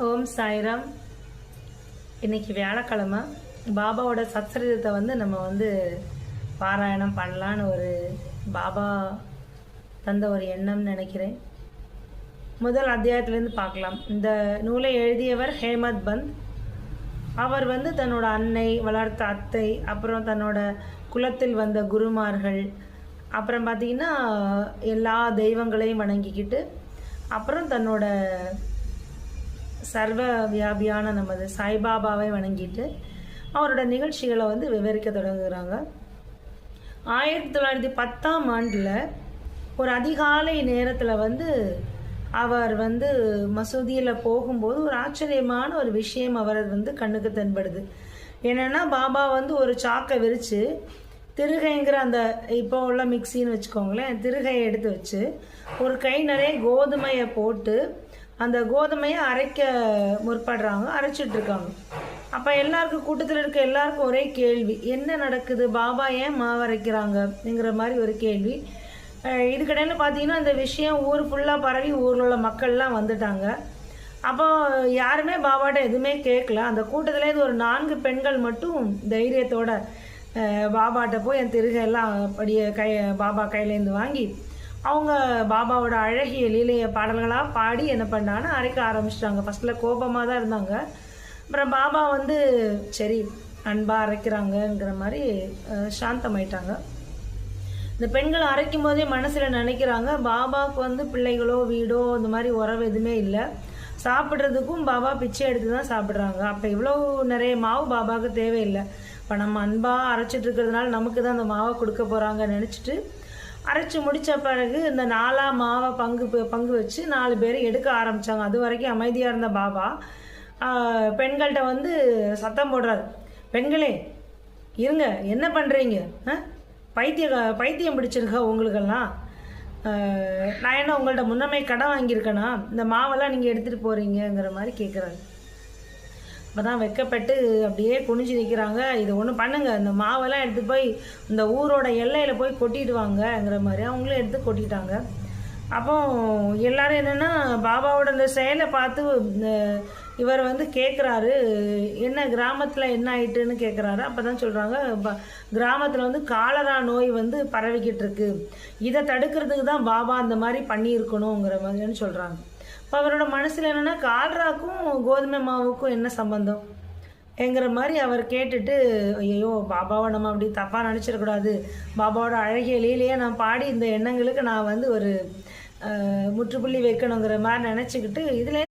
ஓம் சாய்ராம். இன்னைக்கு வியாழக்கிழமை. பாபாவோட சத்சரிதத்தை நம்ம பாராயணம் பண்ணலான்னு பாபா தந்த ஒரு எண்ணம்னு நினைக்கிறேன். முதல் அத்தியாயத்திலேருந்து பார்க்கலாம். இந்த நூலை எழுதியவர் ஹேமத் பந்த். அவர் தன்னோட அன்னை, வளர்த்த அத்தை, அப்புறம் தன்னோட குலத்தில் வந்த குருமார்கள், அப்புறம் பார்த்திங்கன்னா எல்லா தெய்வங்களையும் வணங்கிக்கிட்டு, அப்புறம் தன்னோட சர்வ வியாபியான நமது சாய்பாபாவை வணங்கிட்டு அவரோட நிகழ்ச்சிகளை விவரிக்க தொடங்குகிறாங்க. 1910ஆம் ஆண்டில் ஒரு அதிகாலை நேரத்தில் அவர் மசூதியில் போகும்போது ஒரு ஆச்சரியமான ஒரு விஷயம் அவர் கண்ணுக்கு தென்படுது. என்னென்னா, பாபா ஒரு சாக்கை விரித்து திருகைங்கிற அந்த இப்போ உள்ள மிக்சின்னு வச்சுக்கோங்களேன், திருகையை எடுத்து வச்சு ஒரு கை நிறைய கோதுமையை போட்டு அந்த கோதுமையை அரைக்க முற்படுறாங்க, அரைச்சிட்ருக்காங்க. அப்போ எல்லாருக்கும், கூட்டத்தில் இருக்க எல்லாருக்கும் ஒரே கேள்வி, என்ன நடக்குது, பாபா ஏன் மாவு அரைக்கிறாங்கங்கிற மாதிரி ஒரு கேள்வி. இதுக்கிடையில் பார்த்தீங்கன்னா இந்த விஷயம் ஊர் ஃபுல்லாக பரவி ஊரில் உள்ள மக்கள்லாம் வந்துட்டாங்க. அப்போ யாருமே பாபாட்ட எதுவுமே கேட்கல. அந்த கூட்டத்துலேருந்து ஒரு 4 பெண்கள் மட்டும் தைரியத்தோட பாபாட்ட போய் என் திருகையெல்லாம் அப்படியே பாபா கையிலேருந்து வாங்கி அவங்க பாபாவோட அழகிய லீலைய பாடல்களாக பாடி என்ன பண்ணான்னு அரைக்க ஆரம்பிச்சிட்டாங்க. ஃபஸ்ட்டில் கோபமாக தான் இருந்தாங்க. அப்புறம் பாபா சரி அன்பாக அரைக்கிறாங்கங்கிற மாதிரி சாந்தமாயிட்டாங்க. இந்த பெண்கள் அரைக்கும் போதே மனசில் நினைக்கிறாங்க, பாபாவுக்கு பிள்ளைகளோ வீடோ இந்த மாதிரி உறவு எதுவுமே இல்லை, சாப்பிட்றதுக்கும் பாபா பிச்சை எடுத்து தான் சாப்பிட்றாங்க. அப்போ இவ்வளோ நிறைய மாவு பாபாவுக்கு தேவையில்லை. இப்போ நம்ம அன்பாக அரைச்சிட்டு இருக்கிறதுனால நமக்கு தான் அந்த மாவை கொடுக்க போகிறாங்கன்னு நினச்சிட்டு அரைச்சி முடித்த பிறகு இந்த 4 மாவை பங்கு வச்சு 4 பேர் எடுக்க ஆரம்பித்தாங்க. அது வரைக்கும் அமைதியாக இருந்த பாபா பெண்கள்கிட்ட சத்தம் போடுறாரு, பெண்களே இருங்க, என்ன பண்ணுறீங்க, பைத்தியம் பிடிச்சிருக்கா உங்களுக்கெல்லாம், நான் என்ன உங்கள்கிட்ட முன்னமே கடன் வாங்கியிருக்கேனா, இந்த மாவெல்லாம் நீங்கள் எடுத்துகிட்டு போகிறீங்கிற மாதிரி கேட்குறாரு. அப்போ தான் வெக்கப்பட்டு அப்படியே குனிஞ்சு நிற்கிறாங்க. இது ஒன்று பண்ணுங்கள், இந்த மாவெல்லாம் எடுத்து போய் இந்த ஊரோட எல்லையில் போய் கொட்டிட்டு வாங்கங்கிற மாதிரி அவங்களும் எடுத்து கொட்டிட்டாங்க. அப்போ எல்லோரும் என்னென்னா பாபாவோட இந்த செயலை பார்த்து இவர் கேட்குறாரு, என்ன கிராமத்தில் என்ன ஆயிட்டுன்னு கேட்குறாரு. அப்போ தான் சொல்கிறாங்க, கிராமத்தில் காலரா நோய் பரவிக்கிட்டு இருக்கு, இதை தடுக்கிறதுக்கு தான் பாபா அந்த மாதிரி பண்ணியிருக்கணுங்கிற மாதிரின்னு சொல்கிறாங்க. இப்போ அவரோட மனசில் என்னென்னா, கால்ராக்கும் கோதுமை மாவுக்கும் என்ன சம்பந்தம் என்கிற மாதிரி அவர் கேட்டுட்டு, ஐயோ பாபாவை நம்ம அப்படி தப்பாக நினச்சிடக்கூடாது, பாபாவோட அழகிய லீலையை நான் பாடி இந்த எண்ணங்களுக்கு நான் ஒரு முற்றுப்புள்ளி வைக்கணுங்கிற மாதிரி நினச்சிக்கிட்டு இதில்